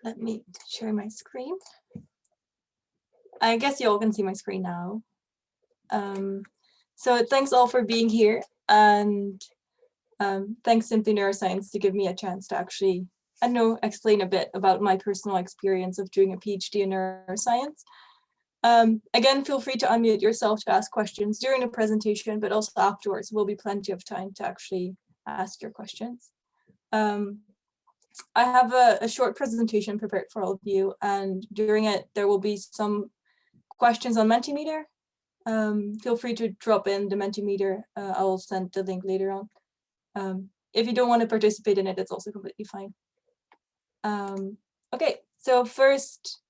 let me share my screen. I guess you all can see my screen now. So thanks all for being here, and thanks Simply Neuroscience to give me a chance to actually, I don't know, explain a bit about my personal experience of doing a PhD in neuroscience. Again, feel free to unmute yourself to ask questions during the presentation, but also afterwards will be plenty of time to actually ask your questions. I have a short presentation prepared for all of you, and during it there will be some questions on Mentimeter. Feel free to drop in the Mentimeter. I will send the link later on. If you don't want to participate in it, it's also completely fine. Okay, so first,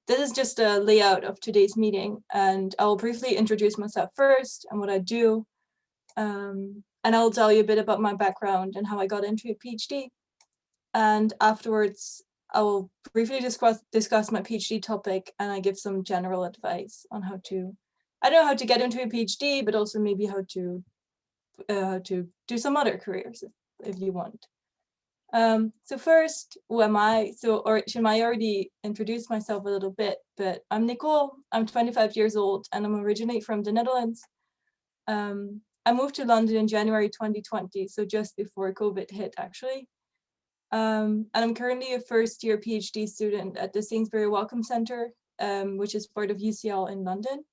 this is just a layout of today's meeting, and I'll briefly introduce myself first and what I do. And I'll tell you a bit about my background and how I got into a PhD. And afterwards, I will briefly discuss my PhD topic, and I give some general advice on how to, I don't know how to get into a PhD, but also maybe how to do some other careers if you want. So first, who am I? Or should I already introduce myself a little bit? But I'm Nicole, I'm 25 years old, and I'm originally from the Netherlands. I moved to London in January 2020, so just before COVID hit, actually. And I'm currently a first-year PhD student at the Sainsbury Wellcome Centre, which is part of UCL in London.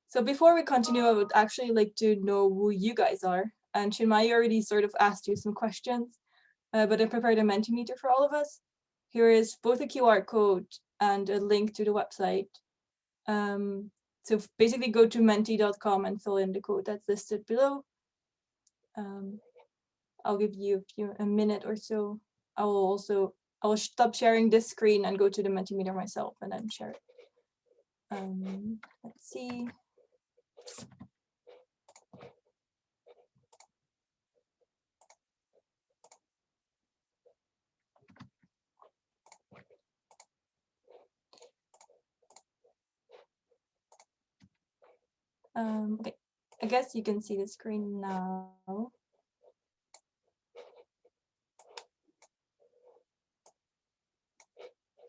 So before we continue, I would actually like to know who you guys are. And Chinmay already sort of asked you some questions, but I prepared a Mentimeter for all of us. Here is both a QR code and a link to the website. So basically go to menti.com and fill in the code that's listed below. I'll give you a minute or so. I will stop sharing this screen and go to the Mentimeter myself and then share it. Let's see. Okay, I guess you can see the screen now.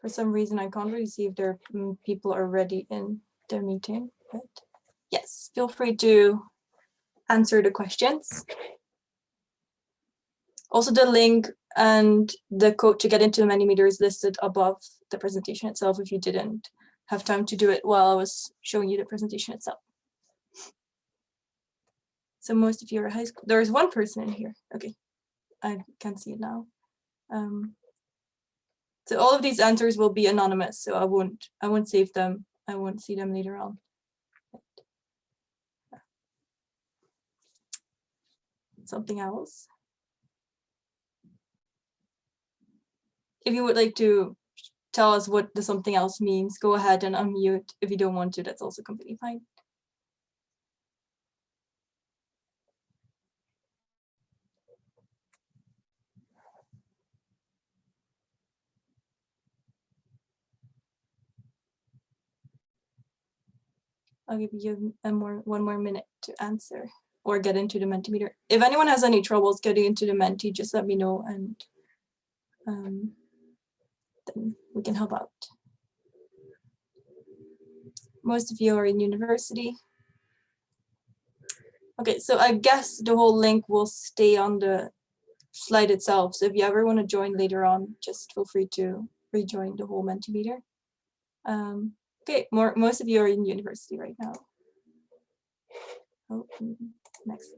For some reason, I can't really see if there are people already in the meeting, but yes, feel free to answer the questions. Also, the link and the code to get into the Mentimeter is listed above the presentation itself if you didn't have time to do it while I was showing you the presentation itself. So most of you are high school. There is one person in here. Okay, I can see it now. So all of these answers will be anonymous, so I won't save them. I won't see them later on. Something else. If you would like to tell us what the something else means, go ahead and unmute. If you don't want to, that's also completely fine. I'll give you one more minute to answer or get into the Mentimeter. If anyone has any troubles getting into the Menti, just let me know, and then we can help out. Most of you are in university. Okay, so I guess the whole link will stay on the slide itself. So if you ever want to join later on, just feel free to rejoin the whole Mentimeter. Okay, most of you are in university right now. Oh, next.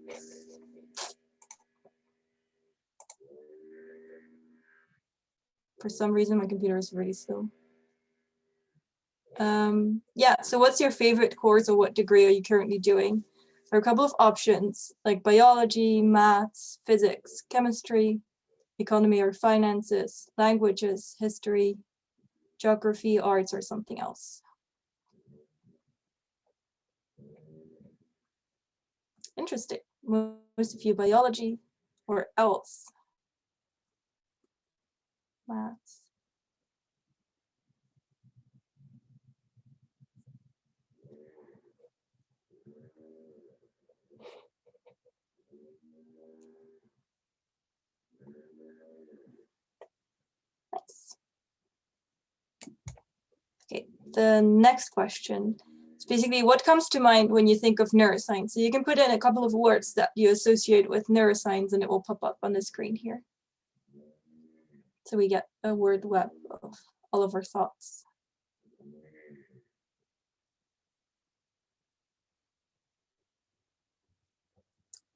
For some reason, my computer is really slow. Yeah, so what's your favorite course or what degree are you currently doing? There are a couple of options like biology, maths, physics, chemistry, economy or finances, languages, history, geography, arts, or something else. Interesting. Most of you biology or else. Maths. the next question is basically what comes to mind when you think of neuroscience? So you can put in a couple of words that you associate with neuroscience and it will pop up on the screen here. So we get a word web of all of our thoughts.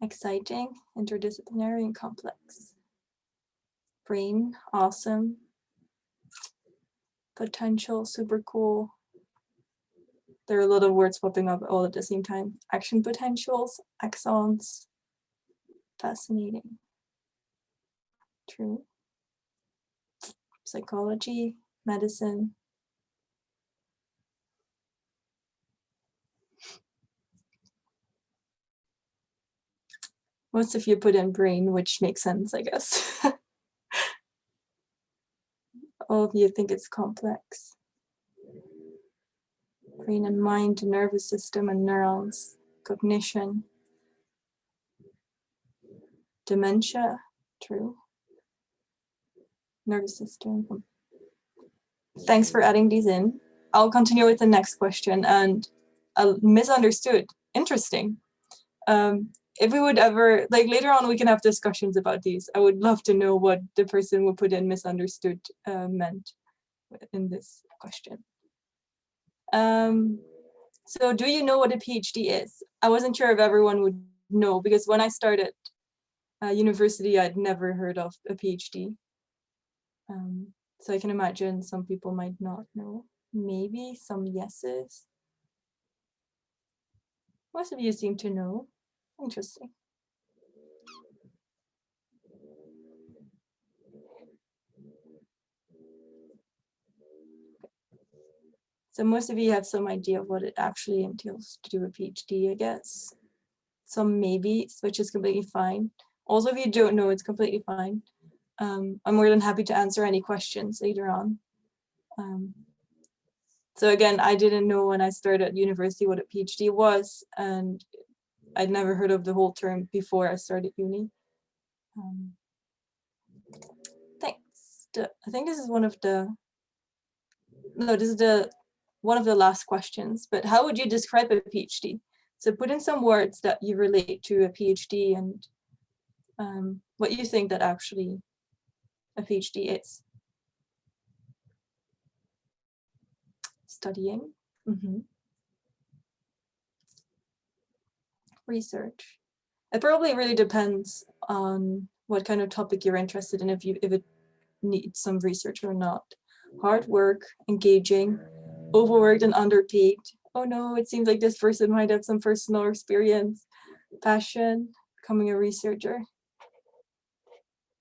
Exciting, interdisciplinary, and complex. Brain, awesome. Potential, super cool. There are a lot of words popping up all at the same time. Action potentials, axons. Fascinating. True. Psychology, medicine. Most of you put in brain, which makes sense, I guess. All of you think it's complex. Brain and mind, nervous system and neurons, cognition. Dementia, true. Nervous system. Thanks for adding these in. I'll continue with the next question and misunderstood. Interesting. If we would ever, like later on, we can have discussions about these. I would love to know what the person who put in misunderstood meant in this question. So do you know what a PhD is? I wasn't sure if everyone would know because when I started university, I'd never heard of a PhD. So I can imagine some people might not know. Maybe some yeses. Most of you seem to know. Interesting. So most of you have some idea of what it actually entails to do a PhD, I guess. Some maybe, which is completely fine. Also, if you don't know, it's completely fine. I'm more than happy to answer any questions later on. So again, I didn't know when I started university what a PhD was, and I'd never heard of the whole term before I started uni. Thanks. I think this is one of the, no, this is one of the last questions, but how would you describe a PhD? So put in some words that you relate to a PhD and what you think that actually a PhD is. Studying. Research. It probably really depends on what kind of topic you're interested in, if it needs some research or not. Hard work, engaging, overworked and underpaid. Oh no, it seems like this person might have some personal experience. Passion, becoming a researcher.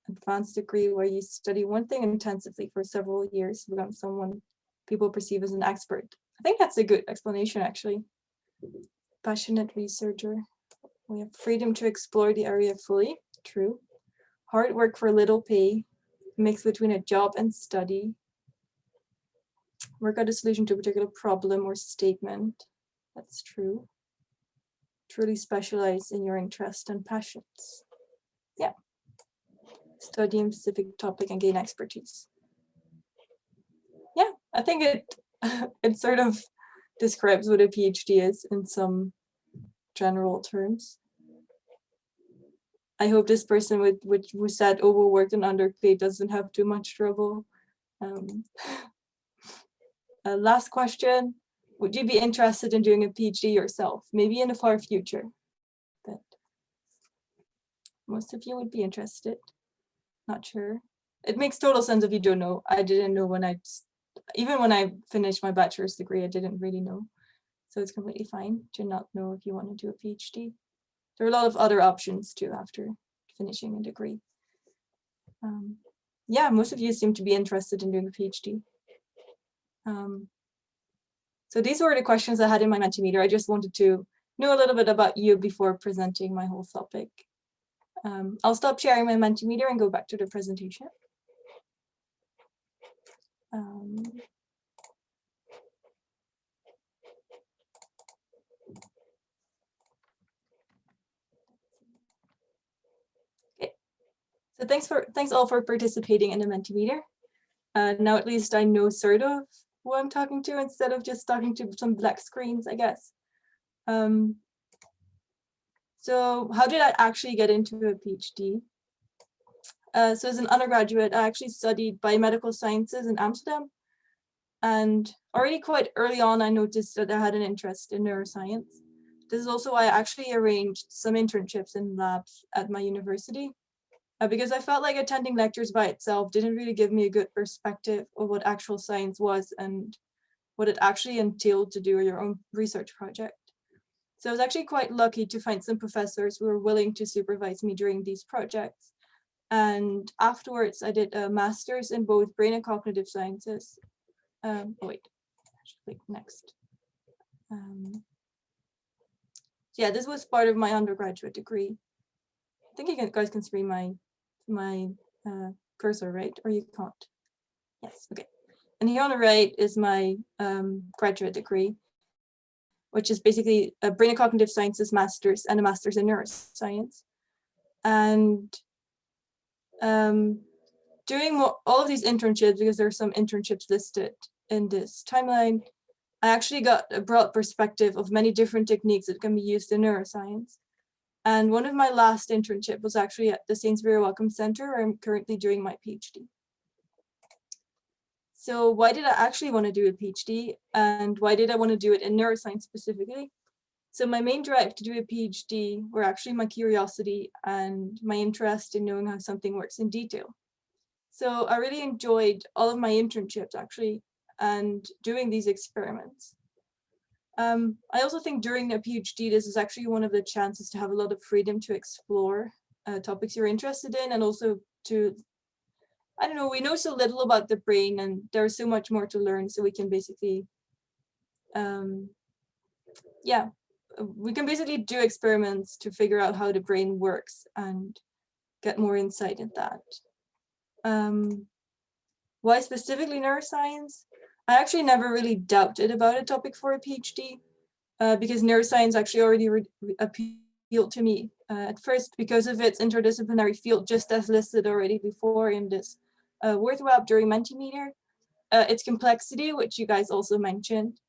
Advanced degree where you study one thing intensively for several years to become someone people perceive as an expert. I think that's a good explanation, actually. Passionate researcher. We have freedom to explore the area fully. True. Hard work for little pay. Mix between a job and study. Work out a solution to a particular problem or statement. That's true. Truly specialize in your interests and passions. Yeah. Study a specific topic and gain expertise. Yeah, I think it sort of describes what a PhD is in some general terms. I hope this person who said overworked and underpaid doesn't have too much trouble. Last question, would you be interested in doing a PhD yourself? Maybe in the far future, but most of you would be interested. Not sure. It makes total sense if you don't know. I didn't know even when I finished my bachelor's degree, I didn't really know. So it's completely fine to not know if you want to do a PhD. There are a lot of other options too after finishing a degree. Yeah, most of you seem to be interested in doing a PhD. So these were the questions I had in my Mentimeter. I just wanted to know a little bit about you before presenting my whole topic. I'll stop sharing my Mentimeter and go back to the presentation. Okay. So thanks all for participating in the Mentimeter. Now at least I know sort of who I'm talking to instead of just talking to some black screens, I guess. So how did I actually get into a PhD? So as an undergraduate, I actually studied Biomedical Sciences in Amsterdam. And already quite early on, I noticed that I had an interest in neuroscience. This is also why I actually arranged some internships in labs at my university, because I felt like attending lectures by itself didn't really give me a good perspective of what actual science was and what it actually entailed to do your own research project. So I was actually quite lucky to find some professors who were willing to supervise me during these projects. And afterwards, I did a master's in both brain and cognitive sciences. Next. Yeah, this was part of my undergraduate degree. I think you guys can see my cursor, right? Or you can't? Yes, okay. And here on the right is my graduate degree, which is basically a brain and cognitive sciences master's and a master's in neuroscience. And doing all of these internships, because there are some internships listed in this timeline, I actually got a broad perspective of many different techniques that can be used in neuroscience. And one of my last internships was actually at the Sainsbury Wellcome Centre, where I'm currently doing my PhD. So why did I actually want to do a PhD, and why did I want to do it in neuroscience specifically? So my main drive to do a PhD were actually my curiosity and my interest in knowing how something works in detail. So I really enjoyed all of my internships actually and doing these experiments. I also think during a PhD, this is actually one of the chances to have a lot of freedom to explore topics you're interested in, and also to, I don't know, we know so little about the brain and there's so much more to learn, so we can basically, yeah, we can basically do experiments to figure out how the brain works and get more insight in that. Why specifically neuroscience? I actually never really doubted about a topic for a PhD because neuroscience actually already appealed to me at first because of its interdisciplinary field, just as listed already before in this WordWeb during Mentimeter, its complexity, which you guys also mentioned.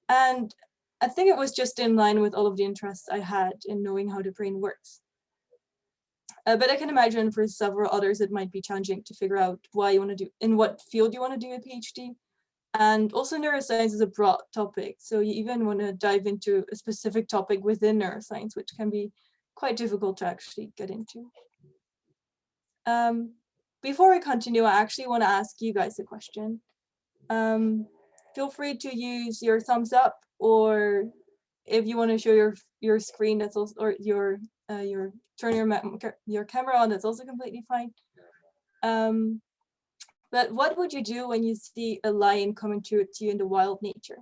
And I think it was just in line with all of the interests I had in knowing how the brain works. But I can imagine for several others, it might be challenging to figure out why you want to do, in what field you want to do a PhD. And also neuroscience is a broad topic. So you even want to dive into a specific topic within neuroscience, which can be quite difficult to actually get into. Before we continue, I actually want to ask you guys a question. Feel free to use your thumbs up, or if you want to show your screen, that's also, or turn your camera on, that's also completely fine. But what would you do when you see a lion coming to you in the wild nature?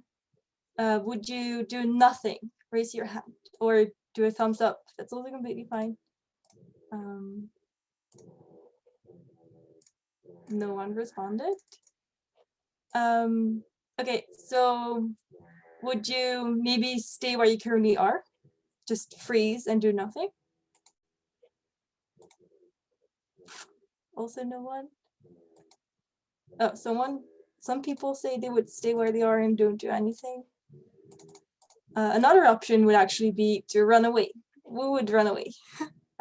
Would you do nothing? Raise your hand, or do a thumbs up. That's also completely fine. No one responded. Okay, so would you maybe stay where you currently are? Just freeze and do nothing? Also no one? Oh, some people say they would stay where they are and don't do anything. Another option would actually be to run away. Who would run away?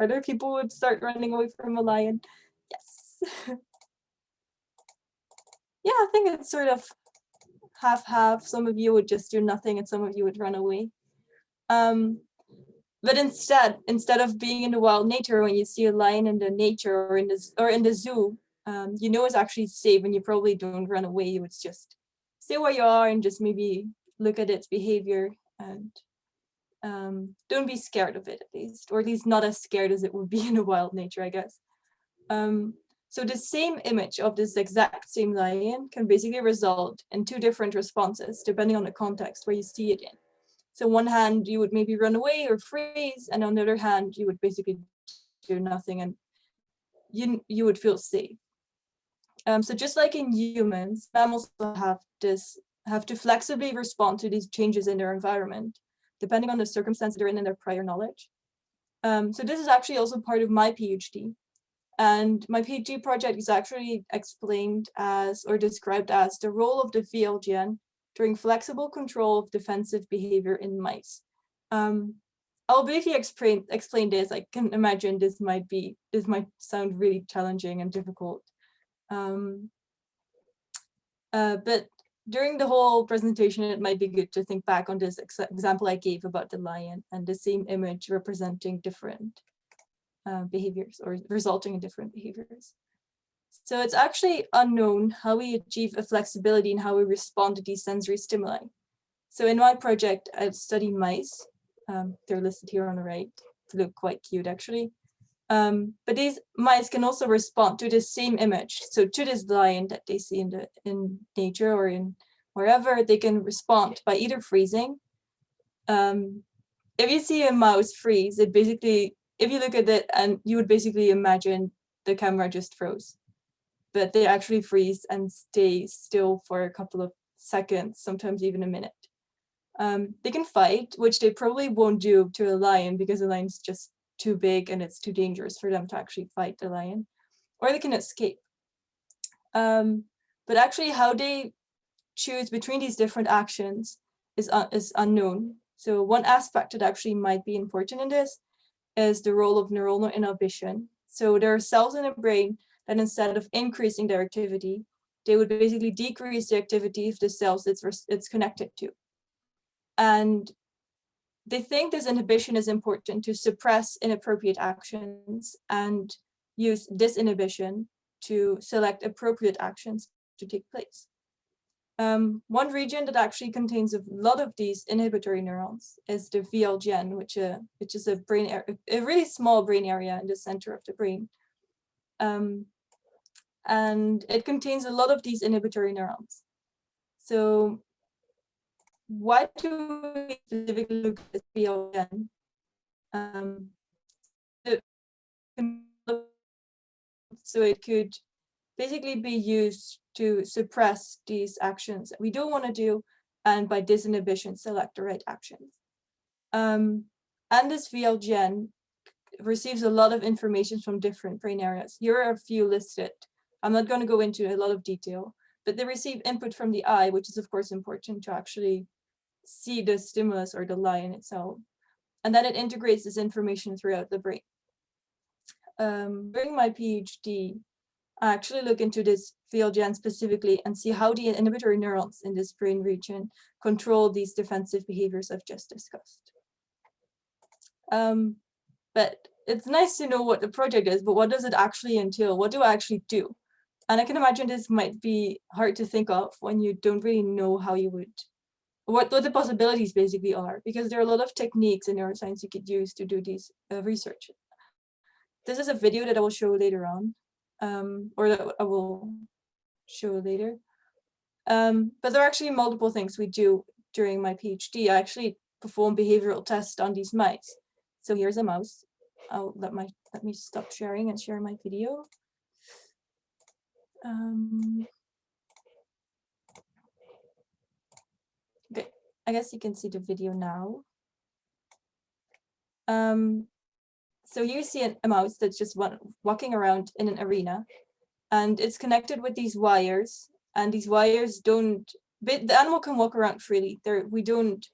Other people would start running away from a lion. Yes. Yeah, I think it's sort of half-half. Some of you would just do nothing and some of you would run away. But instead of being in the wild nature, when you see a lion in the nature or in the zoo, you know it's actually safe and you probably don't run away. You would just stay where you are and just maybe look at its behavior and don't be scared of it, at least, or at least not as scared as it would be in the wild nature, I guess. So the same image of this exact same lion can basically result in two different responses depending on the context where you see it in. So on one hand, you would maybe run away or freeze, and on the other hand, you would basically do nothing and you would feel safe. So just like in humans, mammals have to flexibly respond to these changes in their environment, depending on the circumstances they're in and their prior knowledge. So this is actually also part of my PhD. And my PhD project is actually explained as, or described as, the role of the VLGN during flexible control of defensive behavior in mice. I'll briefly explain this. I can imagine this might sound really challenging and difficult. But during the whole presentation, it might be good to think back on this example I gave about the lion and the same image representing different behaviors or resulting in different behaviors. So it's actually unknown how we achieve a flexibility in how we respond to these sensory stimuli. So in my project, I've studied mice. They're listed here on the right. They look quite cute, actually. But these mice can also respond to the same image. So to this lion that they see in nature or in wherever, they can respond by either freezing. If you see a mouse freeze, it basically, if you look at it, and you would basically imagine the camera just froze. But they actually freeze and stay still for a couple of seconds, sometimes even a minute. They can fight, which they probably won't do to a lion because the lion's just too big and it's too dangerous for them to actually fight the lion, or they can escape. But actually how they choose between these different actions is unknown. So one aspect that actually might be important in this is the role of neuronal inhibition. So there are cells in the brain that instead of increasing their activity, they would basically decrease the activity of the cells it's connected to. And they think this inhibition is important to suppress inappropriate actions and use disinhibition to select appropriate actions to take place. One region that actually contains a lot of these inhibitory neurons is the VLGN, which is a really small brain area in the center of the brain. And it contains a lot of these inhibitory neurons. So why do we specifically look at VLGN? So it could basically be used to suppress these actions that we don't want to do, and by disinhibition, select the right actions. And this VLGN receives a lot of information from different brain areas. Here are a few listed. I'm not going to go into a lot of detail, but they receive input from the eye, which is of course important to actually see the stimulus or the lion itself. And then it integrates this information throughout the brain. During my PhD, I actually look into this VLGN specifically and see how the inhibitory neurons in this brain region control these defensive behaviors I've just discussed. But it's nice to know what the project is, but what does it actually entail? What do I actually do? And I can imagine this might be hard to think of when you don't really know how you would, what the possibilities basically are, because there are a lot of techniques in neuroscience you could use to do these research. This is a video that I will show later on, or that I will show later. But there are actually multiple things we do during my PhD. I actually perform behavioral tests on these mice. So here's a mouse. I'll let me stop sharing and share my video. Okay, I guess you can see the video now. So here you see a mouse that's just walking around in an arena, and it's connected with these wires, and these wires don't, the animal can walk around freely. We don't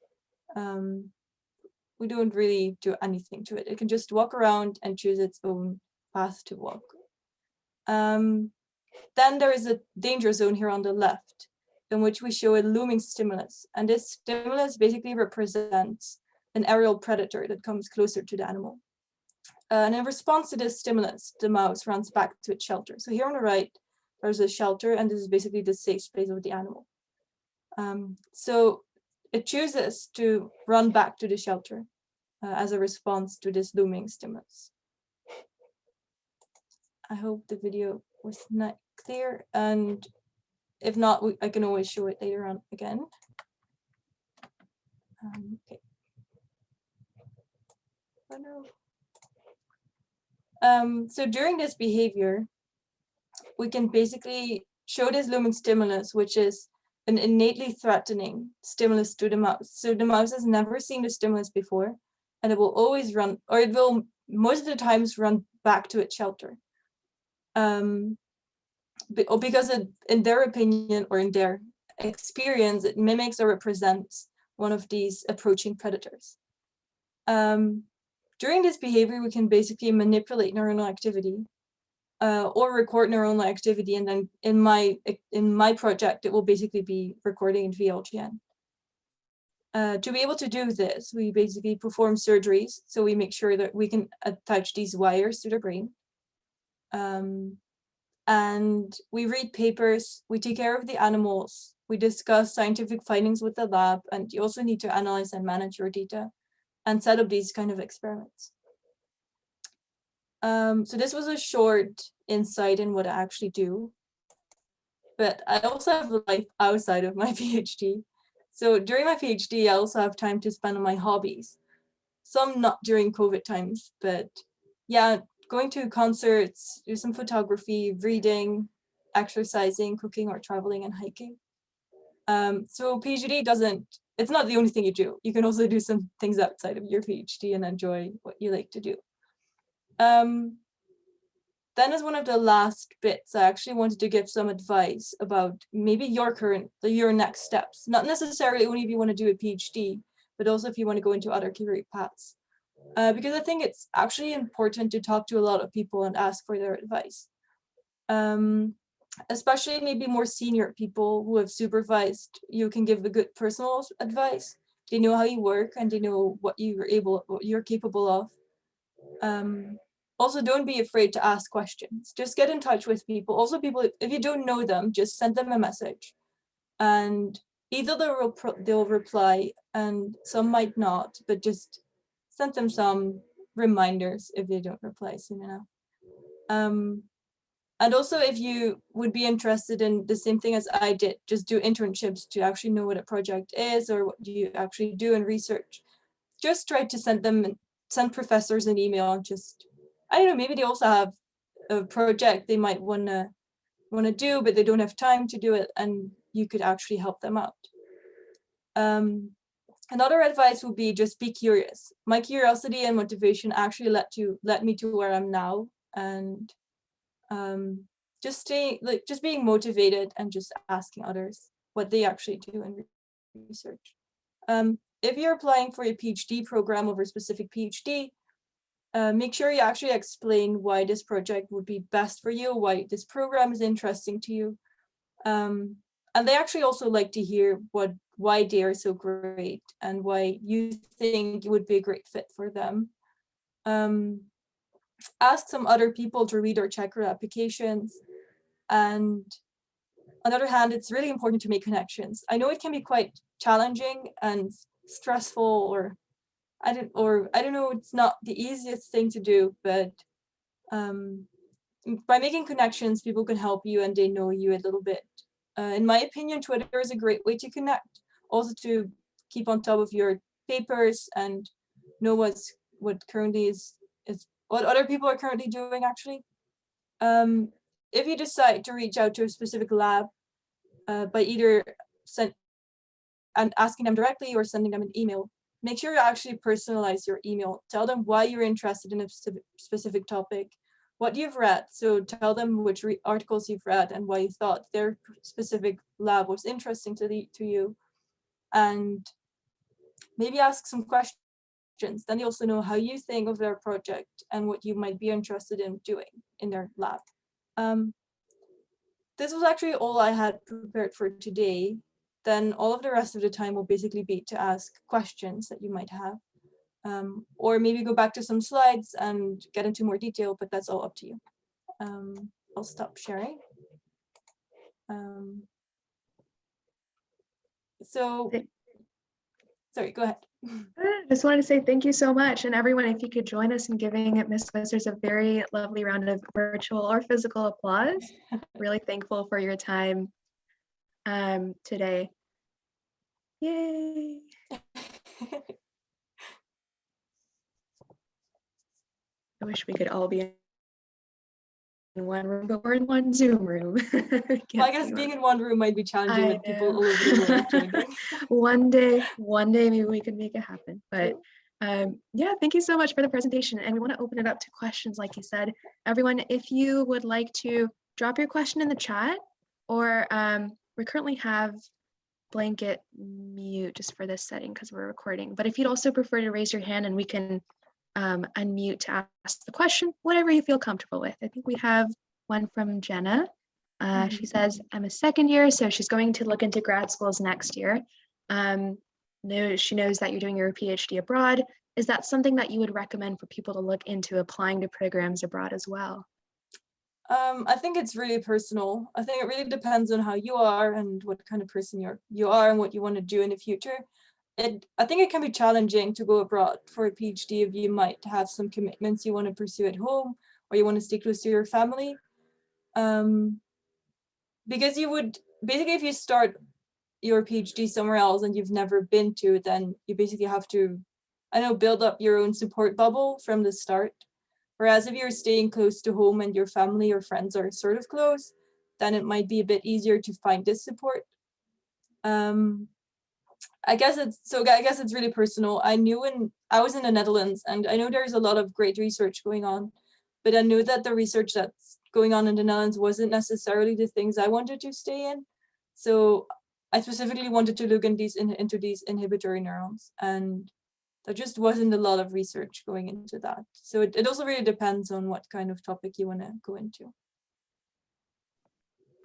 really do anything to it. It can just walk around and choose its own path to walk. Then there is a danger zone here on the left, in which we show a looming stimulus. And this stimulus basically represents an aerial predator that comes closer to the animal. And in response to this stimulus, the mouse runs back to its shelter. So here on the right, there's a shelter, and this is basically the safe space of the animal. So it chooses to run back to the shelter as a response to this looming stimulus. I hope the video was not clear, and if not, I can always show it later on again. Okay. So during this behavior, we can basically show this looming stimulus, which is an innately threatening stimulus to the mouse. So the mouse has never seen the stimulus before, and it will always run, or it will most of the times run back to its shelter. Because in their opinion, or in their experience, it mimics or represents one of these approaching predators. During this behavior, we can basically manipulate neuronal activity or record neuronal activity, and then in my project, it will basically be recording in VLGN. To be able to do this, we basically perform surgeries, so we make sure that we can attach these wires to the brain. And we read papers, we take care of the animals, we discuss scientific findings with the lab, and you also need to analyze and manage your data and set up these kind of experiments. So this was a short insight in what I actually do, but I also have a life outside of my PhD. So during my PhD, I also have time to spend on my hobbies. Some not during COVID times, but yeah, going to concerts, do some photography, reading, exercising, cooking, or traveling and hiking. So PhD it's not the only thing you do. You can also do some things outside of your PhD and enjoy what you like to do. Then as one of the last bits, I actually wanted to give some advice about maybe your next steps, not necessarily only if you want to do a PhD, but also if you want to go into other career paths. Because I think it's actually important to talk to a lot of people and ask for their advice. Especially maybe more senior people who have supervised, you can give the good personal advice. They know how you work and they know what you're capable of. Also, don't be afraid to ask questions. Just get in touch with people. Also, people, if you don't know them, just send them a message. And either they'll reply, and some might not, but just send them some reminders if they don't reply soon enough. And also, if you would be interested in the same thing as I did, just do internships to actually know what a project is or what you actually do in research. Just try to send professors an email and just, I don't know, maybe they also have a project they might wanna do, but they don't have time to do it, and you could actually help them out. Another advice would be just be curious. My curiosity and motivation actually led me to where I'm now, and just being motivated and just asking others what they actually do in research. If you're applying for a PhD program over a specific PhD, make sure you actually explain why this project would be best for you, why this program is interesting to you. And they actually also like to hear why they are so great and why you think it would be a great fit for them. Ask some other people to read or check your applications. And on the other hand, it's really important to make connections. I know it can be quite challenging and stressful, or I don't know, it's not the easiest thing to do, but by making connections, people can help you and they know you a little bit. In my opinion, Twitter is a great way to connect, also to keep on top of your papers and know what currently is what other people are currently doing actually. If you decide to reach out to a specific lab by either asking them directly or sending them an email, make sure you actually personalize your email. Tell them why you're interested in a specific topic, what you've read. So tell them which articles you've read and why you thought their specific lab was interesting to you. And maybe ask some questions. Then they also know how you think of their project and what you might be interested in doing in their lab. This was actually all I had prepared for today. Then all of the rest of the time will basically be to ask questions that you might have, or maybe go back to some slides and get into more detail, but that's all up to you. I'll stop sharing. Sorry, go ahead. I just wanted to say thank you so much. And everyone, if you could join us in giving Ms. Vissers a very lovely round of virtual or physical applause. Really thankful for your time today. Yay. I wish we could all be in one room, but we're in one Zoom room. Well, I guess being in one room might be challenging with people all over the world. One day maybe we can make it happen. But yeah, thank you so much for the presentation. And we want to open it up to questions, like you said. Everyone, if you would like to drop your question in the chat, or we currently have blanket mute just for this setting because we're recording. But if you'd also prefer to raise your hand and we can unmute to ask the question, whatever you feel comfortable with. I think we have one from Jenna. She says, I'm a second year, so she's going to look into grad schools next year. She knows that you're doing your PhD abroad. Is that something that you would recommend for people to look into applying to programs abroad as well? I think it's really personal. I think it really depends on how you are and what kind of person you are and what you want to do in the future. I think it can be challenging to go abroad for a PhD if you might have some commitments you want to pursue at home or you want to stay close to your family. Because you would, basically if you start your PhD somewhere else and you've never been to, then you basically have to, build up your own support bubble from the start. Whereas if you're staying close to home and your family or friends are sort of close, then it might be a bit easier to find this support. I guess it's really personal. I knew when I was in the Netherlands, and I know there's a lot of great research going on, but I knew that the research that's going on in the Netherlands wasn't necessarily the things I wanted to stay in. So I specifically wanted to look into these inhibitory neurons, and there just wasn't a lot of research going into that. So it also really depends on what kind of topic you want to go into.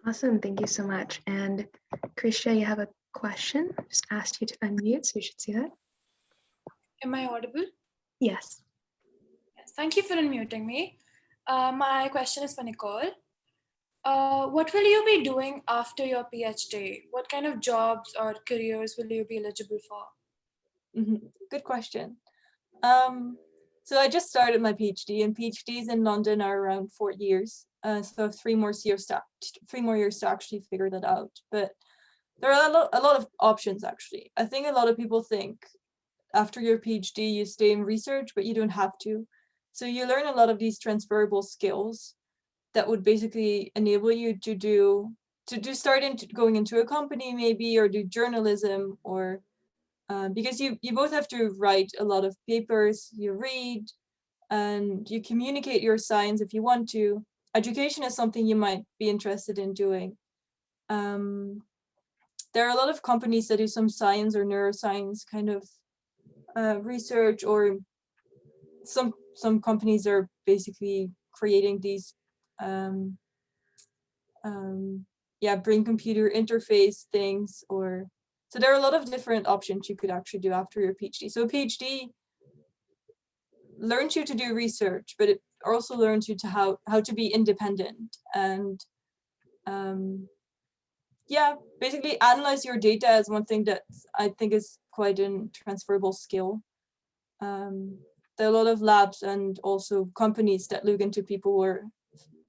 Awesome, thank you so much. And Krisha, you have a question? Just asked you to unmute, so you should see that. Am I audible? Yes. Yes, thank you for unmuting me. My question is for Nicole. What will you be doing after your PhD? What kind of jobs or careers will you be eligible for? Good question. So I just started my PhD, and PhDs in London are around 4 years. So I have 3 more years to actually figure that out. But there are a lot of options, actually. I think a lot of people think after your PhD, you stay in research, but you don't have to. So you learn a lot of these transferable skills that would basically enable you to start going into a company maybe, or do journalism, or because you both have to write a lot of papers, you read, and you communicate your science if you want to. Education is something you might be interested in doing. There are a lot of companies that do some science or neuroscience kind of research, or some companies are basically creating these brain-computer interface things, or so there are a lot of different options you could actually do after your PhD. So a PhD learns you to do research, but it also learns you to how to be independent and basically analyze your data is one thing that I think is quite a transferable skill. There are a lot of labs and also companies that look into people who are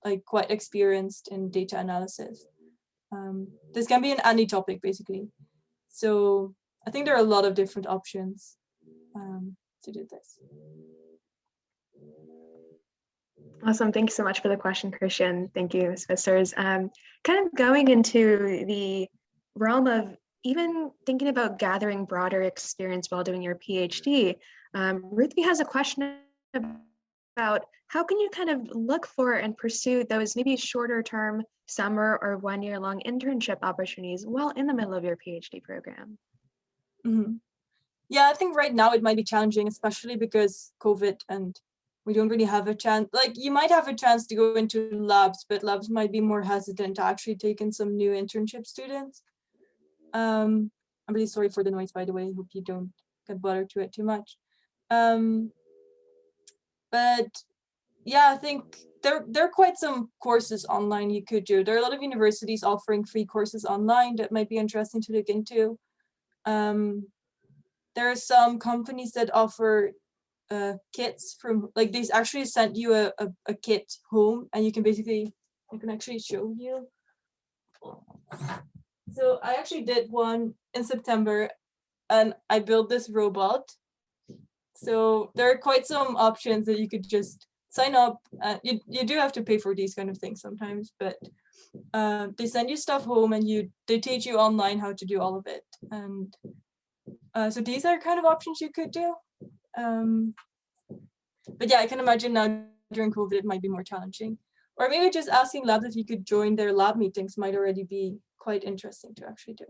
like quite experienced in data analysis. This can be in any topic basically. So I think there are a lot of different options to do this. Awesome, thank you so much for the question, Christian. Thank you, Ms. Vissers. Kind of going into the realm of even thinking about gathering broader experience while doing your PhD, Ruthie has a question about how can you kind of look for and pursue those maybe shorter term summer or 1 year long internship opportunities while in the middle of your PhD program? Yeah, I think right now it might be challenging, especially because COVID, and we don't really have a chance. Like, you might have a chance to go into labs, but labs might be more hesitant to actually take in some new internship students. I'm really sorry for the noise, by the way. Hope you don't get bothered to it too much. But yeah, I think there are quite some courses online you could do. There are a lot of universities offering free courses online that might be interesting to look into. There are some companies that offer kits from, like, they actually sent you a kit home, and you can basically, I can actually show you. So I actually did one in September, and I built this robot. So there are quite some options that you could just sign up. You do have to pay for these kind of things sometimes, but they send you stuff home, and they teach you online how to do all of it. And so these are kind of options you could do. But yeah, I can imagine now during COVID it might be more challenging. Or maybe just asking labs if you could join their lab meetings might already be quite interesting to actually do.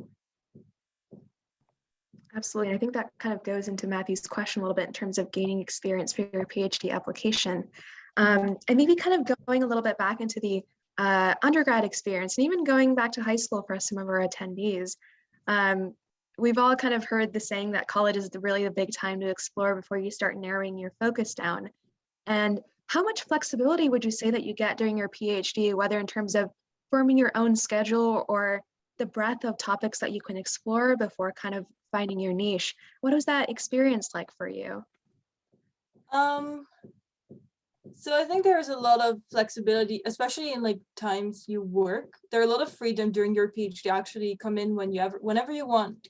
Absolutely. I think that kind of goes into Matthew's question a little bit in terms of gaining experience for your PhD application. And maybe kind of going a little bit back into the undergrad experience and even going back to high school for some of our attendees. We've all kind of heard the saying that college is really the big time to explore before you start narrowing your focus down. And how much flexibility would you say that you get during your PhD, whether in terms of forming your own schedule or the breadth of topics that you can explore before kind of finding your niche? What was that experience like for you? So I think there's a lot of flexibility, especially in like times you work. There are a lot of freedom during your PhD. Actually come in whenever you want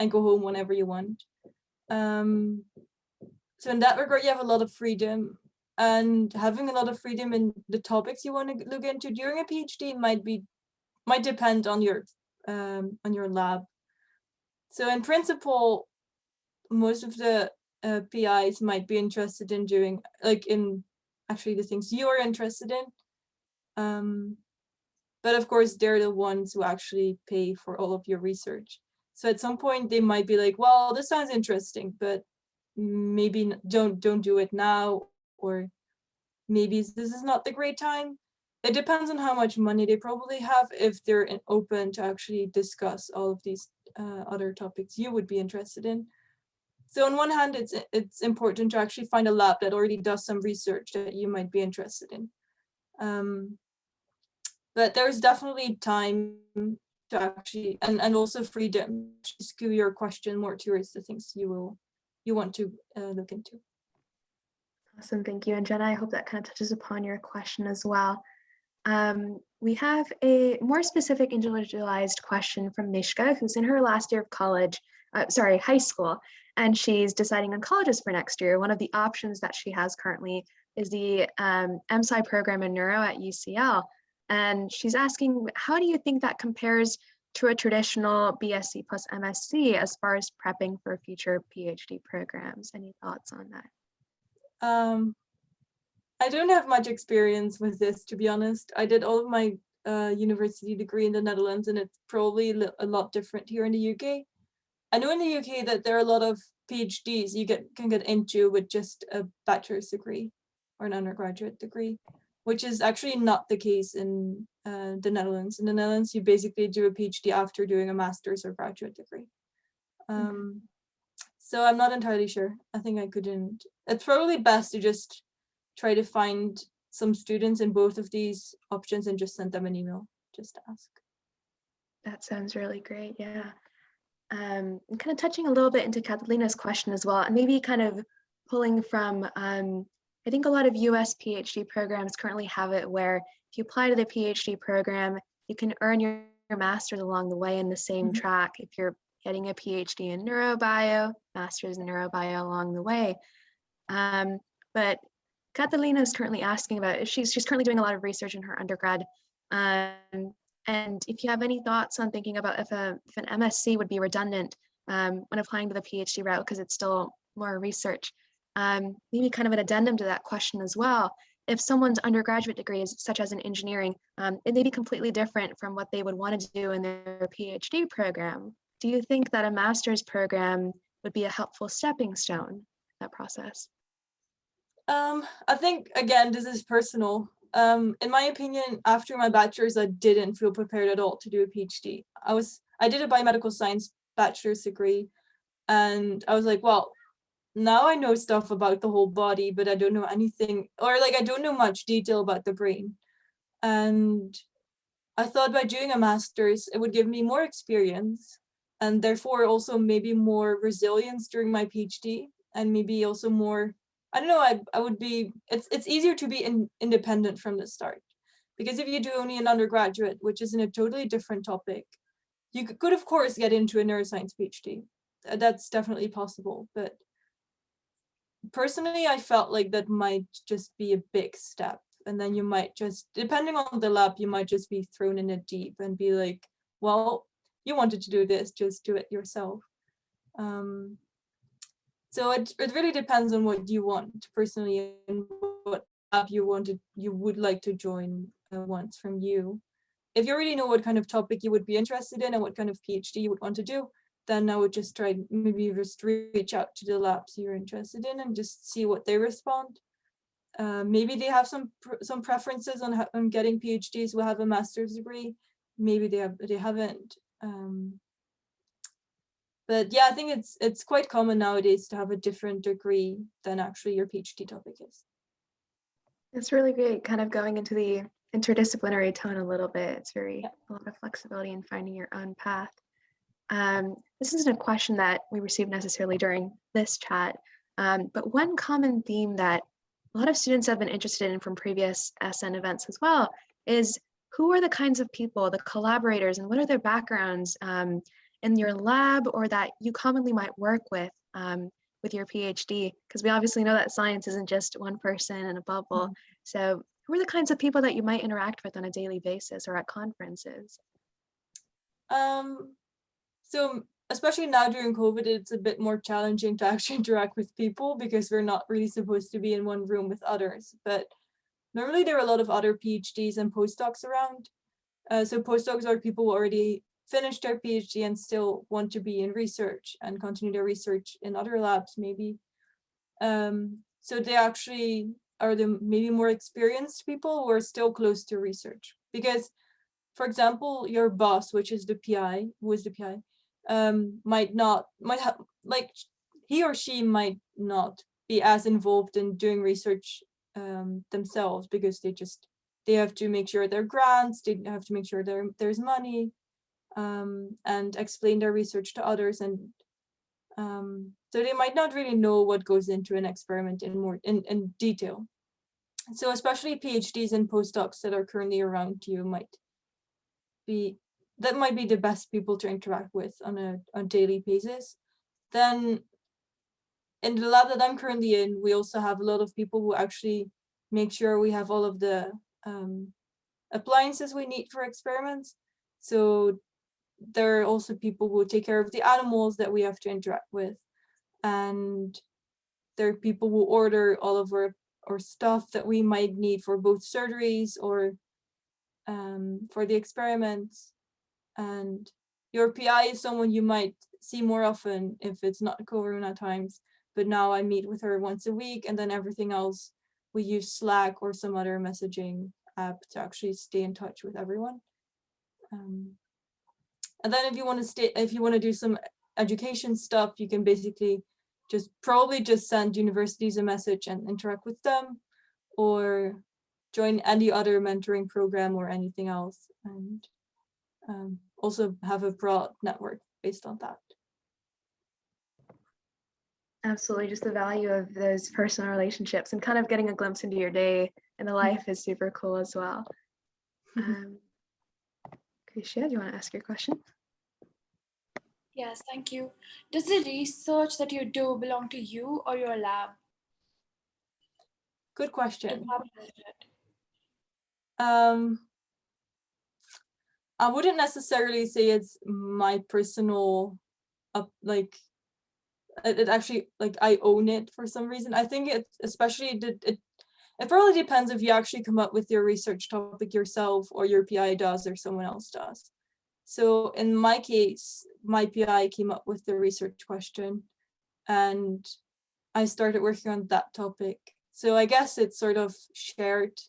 and go home whenever you want. So in that regard, you have a lot of freedom, and having a lot of freedom in the topics you want to look into during a PhD might depend on your lab. So in principle, most of the PIs might be interested in doing actually the things you're interested in. But of course, they're the ones who actually pay for all of your research. So at some point they might be like, well, this sounds interesting, but maybe don't do it now, or maybe this is not the great time. It depends on how much money they probably have, if they're open to actually discuss all of these other topics you would be interested in. So on one hand, it's important to actually find a lab that already does some research that you might be interested in. But there's definitely time to actually, and also freedom to skew your question more towards the things you want to look into. Awesome, thank you. And Jenna, I hope that kind of touches upon your question as well. We have a more specific individualized question from Mishka, who's in her last year of high school, and she's deciding on colleges for next year. One of the options that she has currently is the MSci program in neuro at UCL. And she's asking, how do you think that compares to a traditional BSc plus MSc as far as prepping for future PhD programs? Any thoughts on that? I don't have much experience with this, to be honest. I did all of my university degree in the Netherlands, and it's probably a lot different here in the UK. I know in the UK that there are a lot of PhDs you can get into with just a bachelor's degree or an undergraduate degree, which is actually not the case in the Netherlands. In the Netherlands, you basically do a PhD after doing a master's or graduate degree. So I'm not entirely sure. I think I couldn't. It's probably best to just try to find some students in both of these options and just send them an email, just to ask. That sounds really great, yeah. And kind of touching a little bit into Catalina's question as well, and maybe kind of pulling from, I think a lot of US PhD programs currently have it where if you apply to the PhD program, you can earn your master's along the way in the same track. If you're getting a PhD in neurobio, master's in neurobio along the way. But Catalina is currently asking about, she's currently doing a lot of research in her undergrad. And if you have any thoughts on thinking about if an MSc would be redundant when applying to the PhD route, because it's still more research, maybe kind of an addendum to that question as well. If someone's undergraduate degree is such as in engineering, it may be completely different from what they would want to do in their PhD program. Do you think that a master's program would be a helpful stepping stone in that process? I think, again, this is personal. In my opinion, after my bachelor's, I didn't feel prepared at all to do a PhD. I did a biomedical science bachelor's degree, and I was like, well, now I know stuff about the whole body, but I don't know anything, or like I don't know much detail about the brain. And I thought by doing a master's, it would give me more experience, and therefore also maybe more resilience during my PhD, and maybe also more, I don't know, I would be, it's easier to be independent from the start. Because if you do only an undergraduate, which is in a totally different topic, you could of course get into a neuroscience PhD. That's definitely possible. But personally, I felt like that might just be a big step. And then you might just, depending on the lab, you might just be thrown in it deep and be like, well, you wanted to do this, just do it yourself. So it really depends on what you want personally and what lab you would like to join wants from you. If you already know what kind of topic you would be interested in and what kind of PhD you would want to do, then I would just try maybe just reach out to the labs you're interested in and just see what they respond. Maybe they have some preferences on getting PhDs who have a master's degree. Maybe they haven't. But yeah, I think it's quite common nowadays to have a different degree than actually your PhD topic is. It's really great, kind of going into the interdisciplinary tone a little bit. It's a lot of flexibility in finding your own path. This isn't a question that we received necessarily during this chat, but one common theme that a lot of students have been interested in from previous SN events as well is who are the kinds of people, the collaborators, and what are their backgrounds in your lab or that you commonly might work with your PhD? Because we obviously know that science isn't just one person in a bubble. Mm-hmm. So who are the kinds of people that you might interact with on a daily basis or at conferences? So especially now during COVID, it's a bit more challenging to actually interact with people because we're not really supposed to be in one room with others. But normally there are a lot of other PhDs and postdocs around. So postdocs are people who already finished their PhD and still want to be in research and continue their research in other labs maybe. So they actually are the maybe more experienced people who are still close to research. Because, for example, your boss, which is the PI, who is the PI, might have, like, he or she might not be as involved in doing research themselves because they have to make sure there are grants, they have to make sure there's money, and explain their research to others, and so they might not really know what goes into an experiment in detail. So especially PhDs and postdocs that are currently around you might be the best people to interact with on a daily basis. Then in the lab that I'm currently in, we also have a lot of people who actually make sure we have all of the appliances we need for experiments. So there are also people who take care of the animals that we have to interact with. And there are people who order all of our stuff that we might need for both surgeries or for the experiments. And your PI is someone you might see more often if it's not Corona times, but now I meet with her once a week, and then everything else we use Slack or some other messaging app to actually stay in touch with everyone. And then if you want to do some education stuff, you can basically probably just send universities a message and interact with them, or join any other mentoring program or anything else, and also have a broad network based on that. Absolutely, just the value of those personal relationships and kind of getting a glimpse into your day and the life is super cool as well. Krisha, do you want to ask your question? Yes, thank you. Does the research that you do belong to you or your lab? Good question. I wouldn't necessarily say it's my personal, it actually, like, I own it for some reason. I think it probably depends if you actually come up with your research topic yourself or your PI does or someone else does. So in my case, my PI came up with the research question and I started working on that topic. So I guess it's sort of shared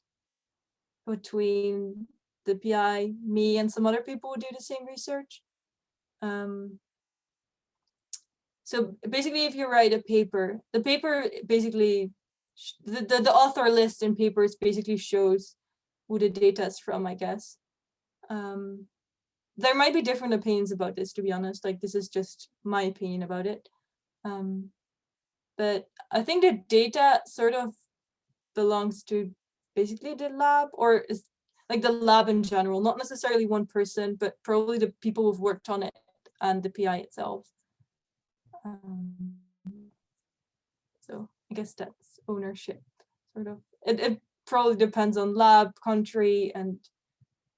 between the PI, me, and some other people who do the same research. So basically, if you write a paper, the paper basically, the author list in papers basically shows who the data is from, I guess. There might be different opinions about this, to be honest. Like, this is just my opinion about it. But I think the data sort of belongs to basically the lab, or is like the lab in general, not necessarily one person, but probably the people who've worked on it and the PI itself. So I guess that's ownership, sort of. It probably depends on lab, country, and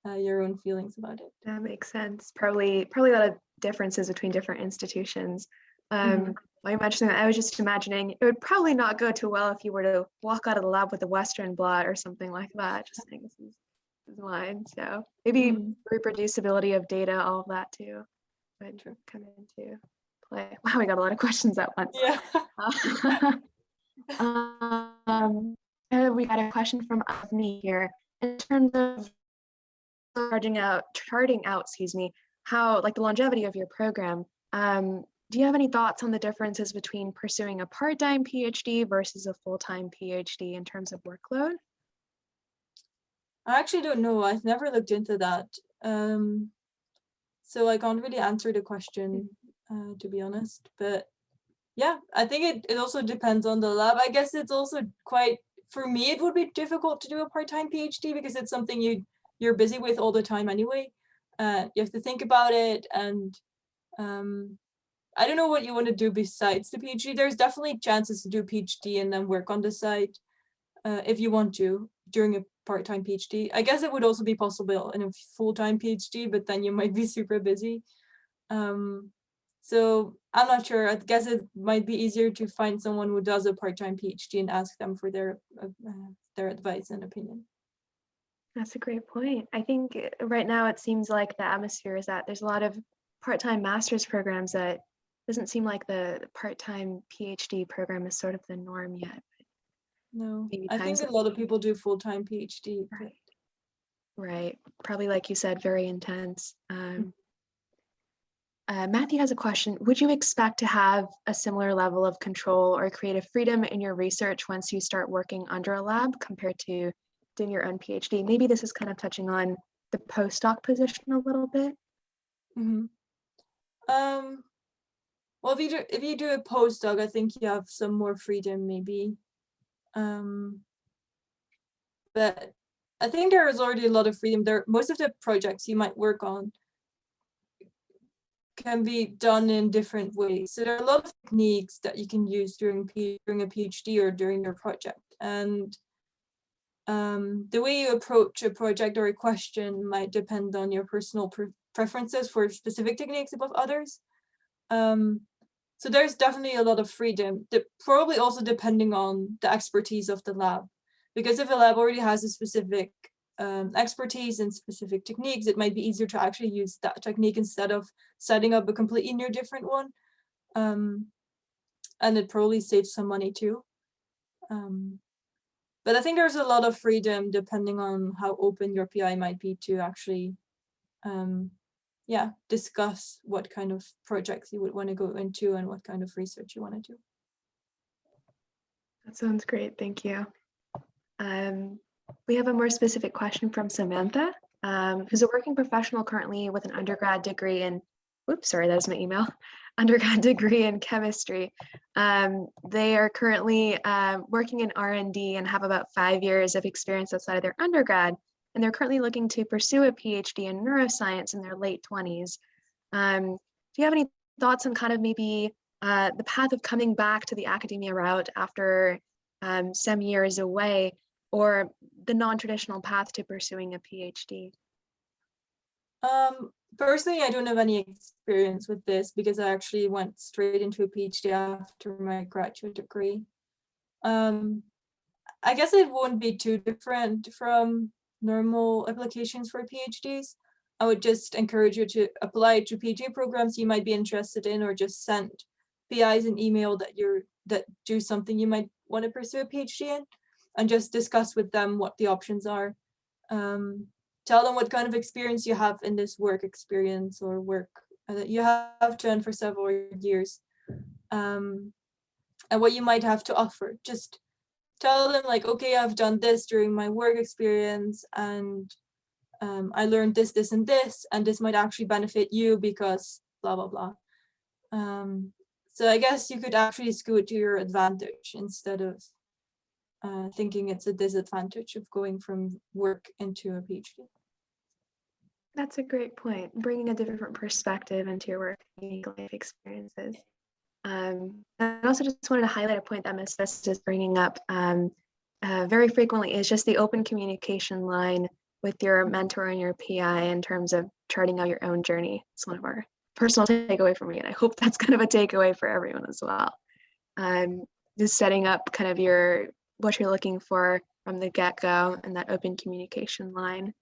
your own feelings about it. That makes sense. Probably a lot of differences between different institutions. While you mentioned that, I was just imagining it would probably not go too well if you were to walk out of the lab with a Western blot or something like that. Just think this is mine. So maybe reproducibility of data, all of that too. would come into play. Wow, we got a lot of questions at once. Yeah. We got a question from Avni here. In terms of charting out, excuse me, how like the longevity of your program, do you have any thoughts on the differences between pursuing a part-time PhD versus a full-time PhD in terms of workload? I actually don't know. I've never looked into that. So I can't really answer the question, to be honest. But yeah, I think it also depends on the lab. I guess it's also quite, for me, it would be difficult to do a part-time PhD because it's something you're busy with all the time anyway. You have to think about it, and I don't know what you want to do besides the PhD. There's definitely chances to do PhD and then work on the side if you want to during a part-time PhD. I guess it would also be possible in a full-time PhD, but then you might be super busy. So I'm not sure. I guess it might be easier to find someone who does a part-time PhD and ask them for their advice and opinion. That's a great point. I think right now it seems like the atmosphere is that there's a lot of part-time master's programs that doesn't seem like the part-time PhD program is sort of the norm yet. No, Maybe I think times a lot of people do full-time PhD. Right. Right. Probably, like you said, very intense. Matthew has a question. Would you expect to have a similar level of control or creative freedom in your research once you start working under a lab compared to doing your own PhD? Maybe this is kind of touching on the postdoc position a little bit. Mm-hmm. Well, if you do a postdoc, I think you have some more freedom, maybe. But I think there is already a lot of freedom there. Most of the projects you might work on can be done in different ways. So there are a lot of techniques that you can use during a PhD or during your project. And the way you approach a project or a question might depend on your personal preferences for specific techniques above others. So there's definitely a lot of freedom, probably also depending on the expertise of the lab. Because if a lab already has a specific expertise in specific techniques, it might be easier to actually use that technique instead of setting up a completely new different one. And it probably saves some money too. But I think there's a lot of freedom depending on how open your PI might be to actually discuss what kind of projects you would want to go into and what kind of research you want to do. That sounds great. Thank you. We have a more specific question from Samantha, who's a working professional currently with an undergrad degree in, oops, sorry, that was my email, undergrad degree in chemistry. They are currently working in R&D and have about 5 years of experience outside of their undergrad, and they're currently looking to pursue a PhD in neuroscience in their late 20s. Do you have any thoughts on kind of maybe the path of coming back to the academia route after some years away, or the non-traditional path to pursuing a PhD? Personally, I don't have any experience with this because I actually went straight into a PhD after my graduate degree. I guess it won't be too different from normal applications for PhDs. I would just encourage you to apply to PhD programs you might be interested in, or just send PIs an email that do something you might want to pursue a PhD in, and just discuss with them what the options are. Tell them what kind of experience you have in this work experience or work that you have done for several years, and what you might have to offer. Just tell them like, okay, I've done this during my work experience, and I learned this, this, and this might actually benefit you because blah, blah, blah. So I guess you could actually scoot to your advantage instead of thinking it's a disadvantage of going from work into a PhD. That's a great point. Bringing a different perspective into your work, unique life experiences. I also just wanted to highlight a point that Ms. Vissers is bringing up very frequently, is just the open communication line with your mentor and your PI in terms of charting out your own journey. It's one of our personal takeaway for me, and I hope that's kind of a takeaway for everyone as well. Just setting up kind of what you're looking for from the get-go and that open communication line.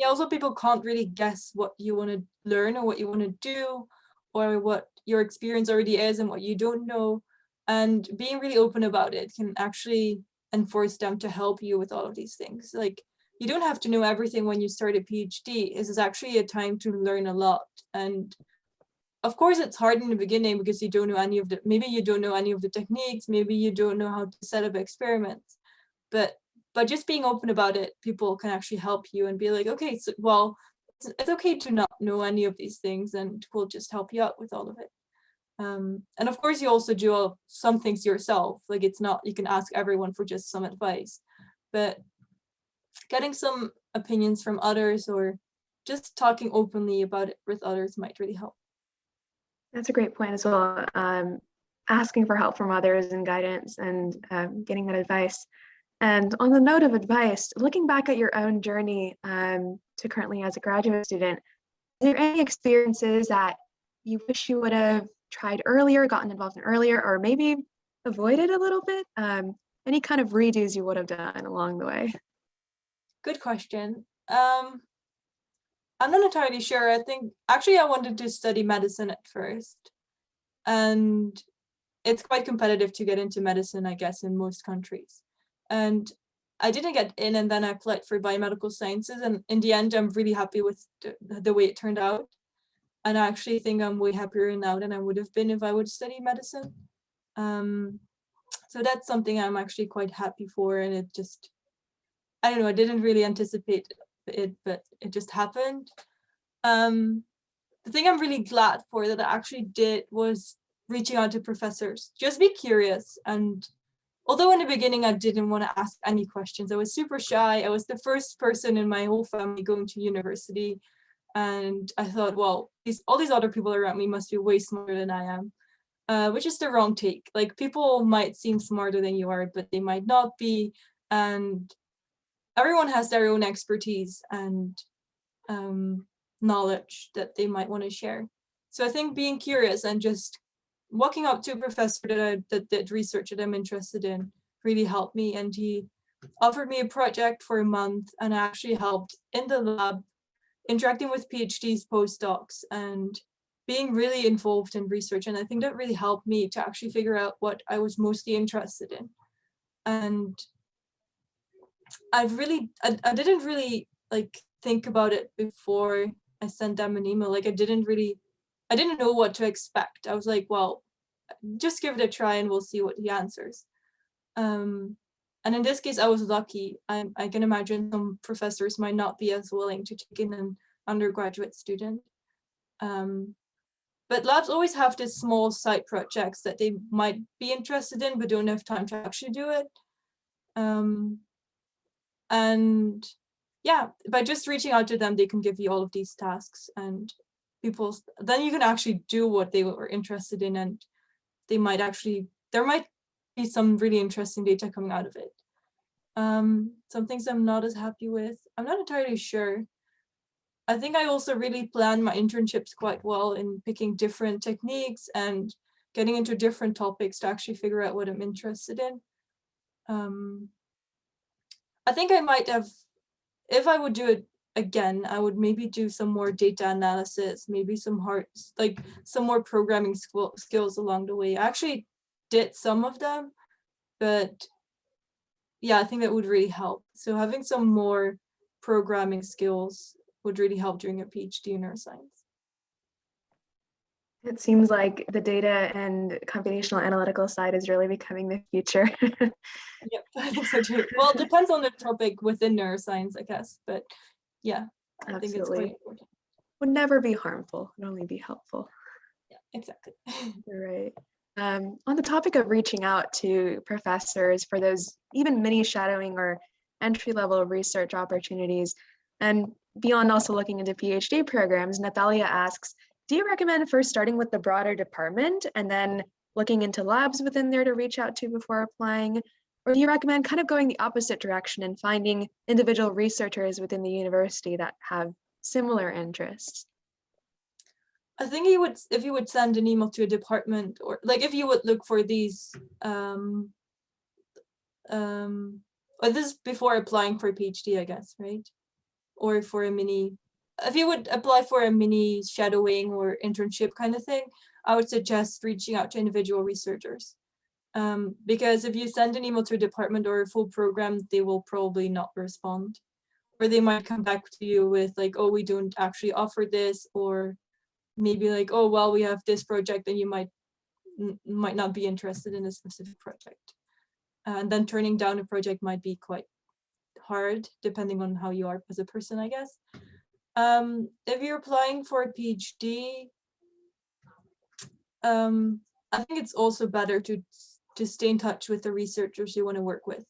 yeah, also people can't really guess what you want to learn or what you want to do, or what your experience already is and what you don't know. And being really open about it can actually enforce them to help you with all of these things. Like, you don't have to know everything when you start a PhD. This is actually a time to learn a lot. And of course, it's hard in the beginning because you don't know any of the, maybe you don't know any of the techniques, maybe you don't know how to set up experiments. But just being open about it, people can actually help you and be like, okay, so, well, it's okay to not know any of these things, and we'll just help you out with all of it. And of course, you also do some things yourself. Like, it's not, you can ask everyone for just some advice, but getting some opinions from others or just talking openly about it with others might really help. That's a great point as well. Asking for help from others and guidance and getting that advice. And on the note of advice, looking back at your own journey to currently as a graduate student, are there any experiences that you wish you would have tried earlier, gotten involved in earlier, or maybe avoided a little bit? Any kind of redos you would have done along the way? Good question. I'm not entirely sure. I think actually I wanted to study medicine at first, and it's quite competitive to get into medicine, I guess, in most countries. And I didn't get in, and then I applied for Biomedical Sciences, and in the end, I'm really happy with the way it turned out. And I actually think I'm way happier now than I would have been if I would study medicine. So that's something I'm actually quite happy for, and it just, I don't know, I didn't really anticipate it, but it just happened. The thing I'm really glad for that I actually did was reaching out to professors. Just be curious. And although in the beginning I didn't want to ask any questions, I was super shy. I was the first person in my whole family going to university. And I thought, well, all these other people around me must be way smarter than I am, which is the wrong take. Like, people might seem smarter than you are, but they might not be. And everyone has their own expertise and knowledge that they might want to share. So I think being curious and just walking up to a professor that did research that I'm interested in really helped me. And he offered me a project for a month, and I actually helped in the lab, interacting with PhDs, postdocs, and being really involved in research. And I think that really helped me to actually figure out what I was mostly interested in. And I didn't really like think about it before I sent them an email. Like, I didn't know what to expect. I was like, well, just give it a try and we'll see what he answers. And in this case, I was lucky. I can imagine some professors might not be as willing to take in an undergraduate student. But labs always have these small side projects that they might be interested in, but don't have time to actually do it. And yeah, by just reaching out to them, they can give you all of these tasks, and then you can actually do what they were interested in, and there might be some really interesting data coming out of it. Some things I'm not as happy with, I'm not entirely sure. I think I also really planned my internships quite well in picking different techniques and getting into different topics to actually figure out what I'm interested in. I think I might have, if I would do it again, I would maybe do some more data analysis, maybe some more programming skills along the way. I actually did some of them, but yeah, I think that would really help. So having some more programming skills would really help during a PhD in neuroscience. It seems like the data and computational analytical side is really becoming the future. Yep, I think so too. Well, it depends on the topic within neuroscience, I guess, but yeah, I think it's quite important. Would never be harmful, would only be helpful. Yeah, exactly. You're right. On the topic of reaching out to professors for those even mini shadowing or entry-level research opportunities, and beyond also looking into PhD programs, Natalia asks, do you recommend first starting with the broader department and then looking into labs within there to reach out to before applying? Or do you recommend kind of going the opposite direction and finding individual researchers within the university that have similar interests? I think if you would send an email to a department, or like if you would look for these, or this is before applying for a PhD, I guess, right? or for a mini, if you would apply for a mini shadowing or internship kind of thing, I would suggest reaching out to individual researchers. Because if you send an email to a department or a full program, they will probably not respond. Or they might come back to you with like, oh, we don't actually offer this, or maybe like, oh, well, we have this project and you might not be interested in a specific project. And then turning down a project might be quite hard, depending on how you are as a person, I guess. If you're applying for a PhD, I think it's also better to stay in touch with the researchers you want to work with.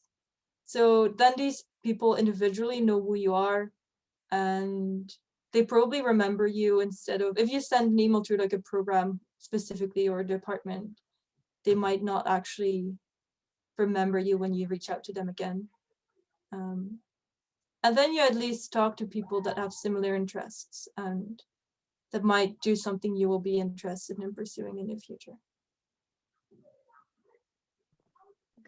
So then these people individually know who you are, and they probably remember you instead of, if you send an email to like a program specifically or a department, they might not actually remember you when you reach out to them again. And then you at least talk to people that have similar interests and that might do something you will be interested in pursuing in the future.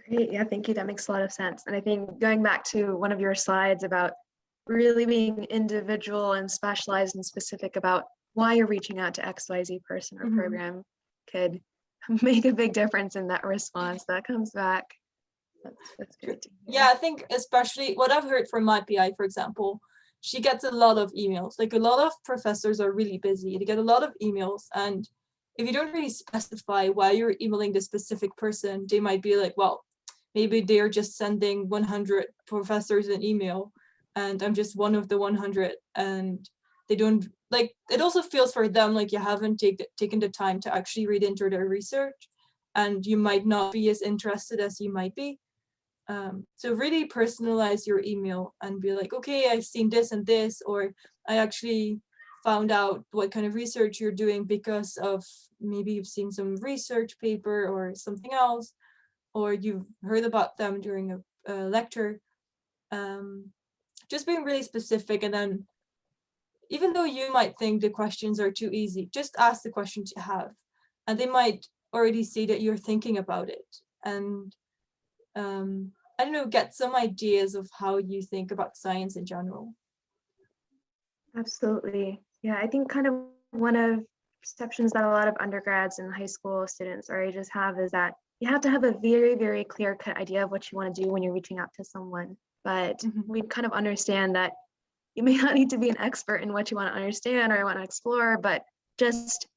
Great, yeah, thank you. That makes a lot of sense. And I think going back to one of your slides about really being individual and specialized and specific about why you're reaching out to XYZ person or program could make a big difference in that response that comes back. That's great to hear. Yeah, I think especially what I've heard from my PI, for example, she gets a lot of emails. Like a lot of professors are really busy. They get a lot of emails, and if you don't really specify why you're emailing the specific person, they might be like, well, maybe they're just sending 100 professors an email and I'm just one of the 100, and they don't like, it also feels for them like you haven't taken the time to actually read into their research, and you might not be as interested as you might be. So really personalize your email and be like, okay, I've seen this and this, or I actually found out what kind of research you're doing because of maybe you've seen some research paper or something else, or you've heard about them during a lecture. Just being really specific, and then even though you might think the questions are too easy, just ask the questions you have, and they might already see that you're thinking about it. And I don't know, get some ideas of how you think about science in general. Absolutely. Yeah, I think kind of one of perceptions that a lot of undergrads and high school students already just have is that you have to have a very, very clear-cut idea of what you want to do when you're reaching out to someone. But we kind of understand that you may not need to be an expert in what you want to understand or want to explore, but just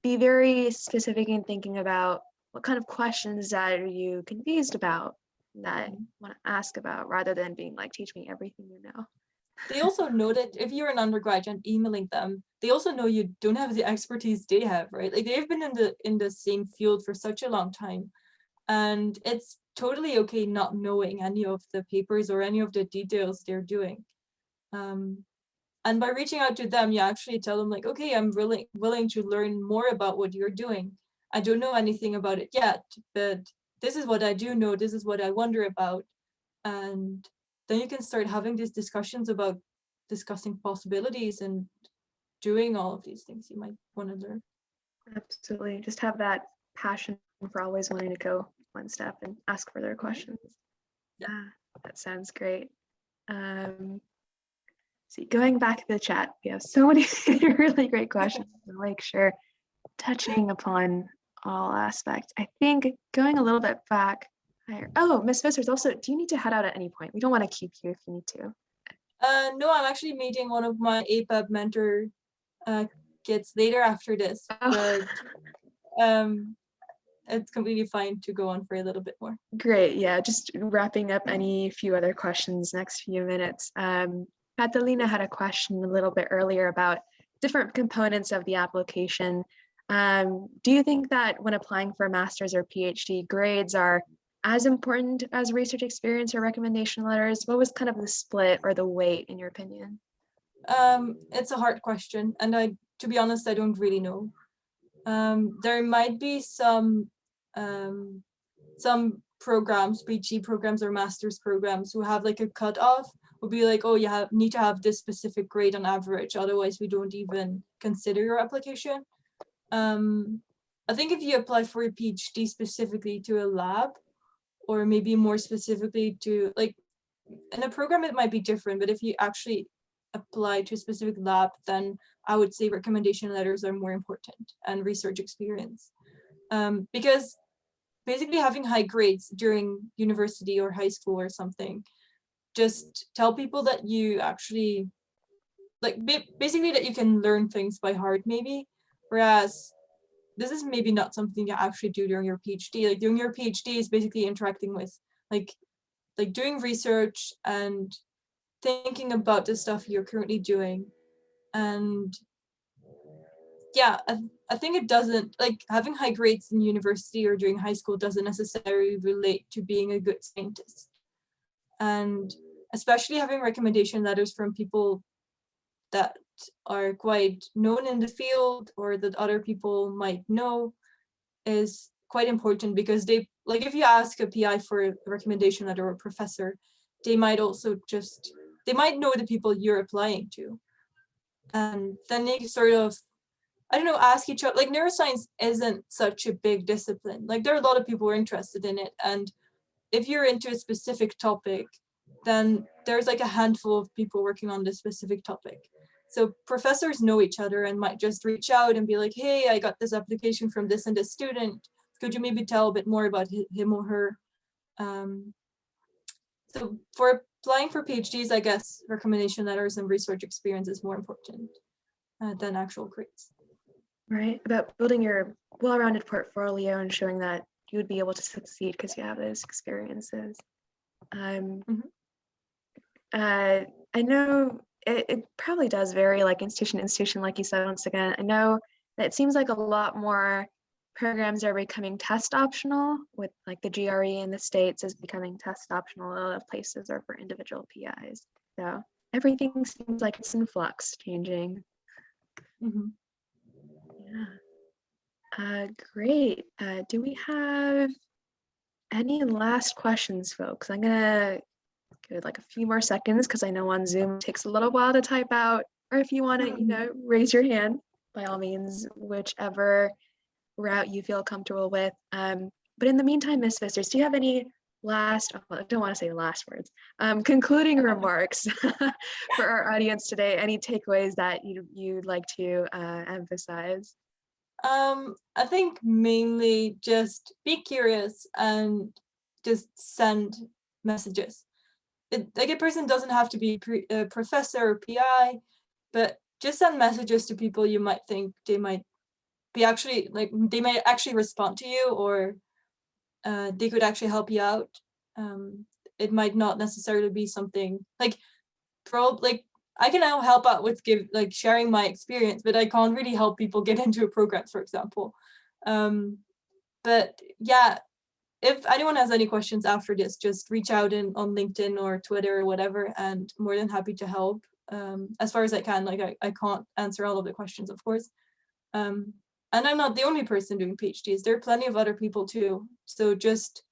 be very specific in thinking about what kind of questions that are you confused about, that you want to ask about, rather than being like, teach me everything you know. They also know that if you're an undergraduate and emailing them, they also know you don't have the expertise they have, right? Like they've been in the same field for such a long time, and it's totally okay not knowing any of the papers or any of the details they're doing. And by reaching out to them, you actually tell them like, okay, I'm willing to learn more about what you're doing. I don't know anything about it yet, but this is what I do know. This is what I wonder about. And then you can start having these discussions about discussing possibilities and doing all of these things you might want to learn. Absolutely. Just have that passion for always wanting to go one step and ask further questions. Yeah, that sounds great. See, going back to the chat, we have so many really great questions. I'll make sure touching upon all aspects. I think going a little bit back higher. Oh, Ms. Vissers, also, do you need to head out at any point? We don't want to keep you if you need to. No, I'm actually meeting one of my APAB mentor kids later after this, but it's completely fine to go on for a little bit more. Great, yeah, just wrapping up any few other questions next few minutes. Catalina had a question a little bit earlier about different components of the application. Do you think that when applying for a master's or PhD, grades are as important as research experience or recommendation letters? What was kind of the split or the weight in your opinion? It's a hard question, and to be honest, I don't really know. There might be some programs, PhD programs or master's programs, who have like a cutoff, would be like, oh, you need to have this specific grade on average, otherwise we don't even consider your application. I think if you apply for a PhD specifically to a lab, or maybe more specifically to like, in a program it might be different, but if you actually apply to a specific lab, then I would say recommendation letters are more important and research experience. Because basically having high grades during university or high school or something, just tell people that you actually, like basically that you can learn things by heart maybe, whereas this is maybe not something you actually do during your PhD. Like doing your PhD is basically interacting with like doing research and thinking about the stuff you're currently doing. And yeah, I think it doesn't, like having high grades in university or during high school doesn't necessarily relate to being a good scientist. And especially having recommendation letters from people that are quite known in the field or that other people might know is quite important, because they, like if you ask a PI for a recommendation letter or a professor, they might also just, they might know the people you're applying to. And then they sort of, I don't know, ask each other, like neuroscience isn't such a big discipline. Like there are a lot of people who are interested in it. And if you're into a specific topic, then there's like a handful of people working on this specific topic. So professors know each other and might just reach out and be like, hey, I got this application from this and this student. Could you maybe tell a bit more about him or her? So for applying for PhDs, I guess recommendation letters and research experience is more important than actual grades. Right, about building your well-rounded portfolio and showing that you would be able to succeed because you have those experiences. I know it probably does vary like institution to institution, like you said, once again. I know that it seems like a lot more programs are becoming test optional, with like the GRE in the States is becoming test optional. A lot of places are for individual PIs. So everything seems like it's in flux, changing. Yeah. Great. Do we have any last questions, folks? I'm gonna give it like a few more seconds because I know on Zoom it takes a little while to type out, or if you want to, raise your hand, by all means, whichever route you feel comfortable with. But in the meantime, Ms. Vissers, do you have any last, I don't want to say last words, concluding remarks for our audience today? Any takeaways that you'd like to emphasize? I think mainly just be curious and just send messages. Like a person doesn't have to be a professor or PI, but just send messages to people you might think they might be actually, like they might actually respond to you, or they could actually help you out. It might not necessarily be something like, I can now help out with sharing my experience, but I can't really help people get into a program, for example. But yeah, if anyone has any questions after this, just reach out on LinkedIn or Twitter or whatever, and more than happy to help as far as I can. Like I can't answer all of the questions, of course. And I'm not the only person doing PhDs. There are plenty of other people too. So just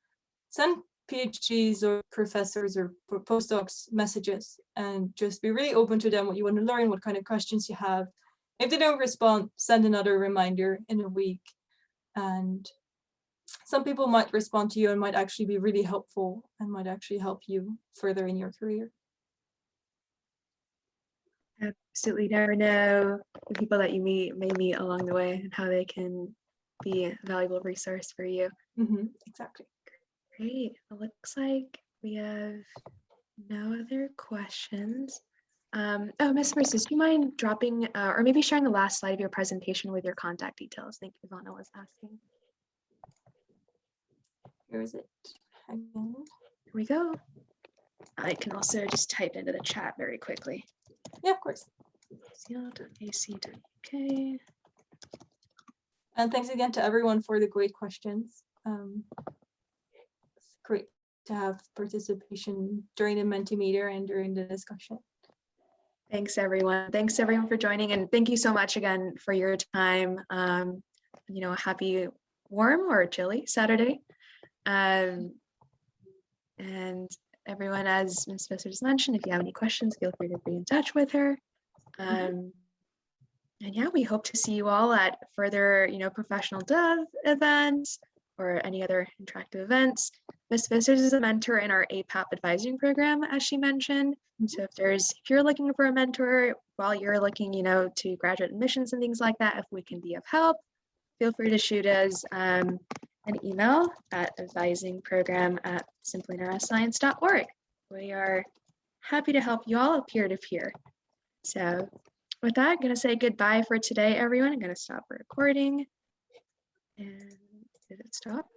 send PhDs or professors or postdocs messages and just be really open to them, what you want to learn, what kind of questions you have. If they don't respond, send another reminder in a week. And some people might respond to you and might actually be really helpful and might actually help you further in your career. Absolutely, never know the people that you may meet along the way and how they can be a valuable resource for you. Exactly. Great. It looks like we have no other questions. Oh, Ms. Vissers, do you mind dropping or maybe sharing the last slide of your presentation with your contact details? Thank you, Ivana was asking. Here is it again. Here we go. I can also just type into the chat very quickly. Yeah, of course. ac.uk. And thanks again to everyone for the great questions. It's great to have participation during the Mentimeter and during the discussion. Thanks, everyone. Thanks, everyone, for joining. And thank you so much again for your time. Happy warm or chilly Saturday. And everyone, as Ms. Vissers mentioned, if you have any questions, feel free to be in touch with her. And yeah, we hope to see you all at further, professional dev events or any other interactive events. Ms. Vissers is a mentor in our APAP advising program, as she mentioned. So if you're looking for a mentor while you're looking, to graduate admissions and things like that, if we can be of help, feel free to shoot us an email at advisingprogram@simplyneuroscience.org. We are happy to help you all peer-to-peer. So with that, I'm going to say goodbye for today, everyone. I'm going to stop recording. And did it stop?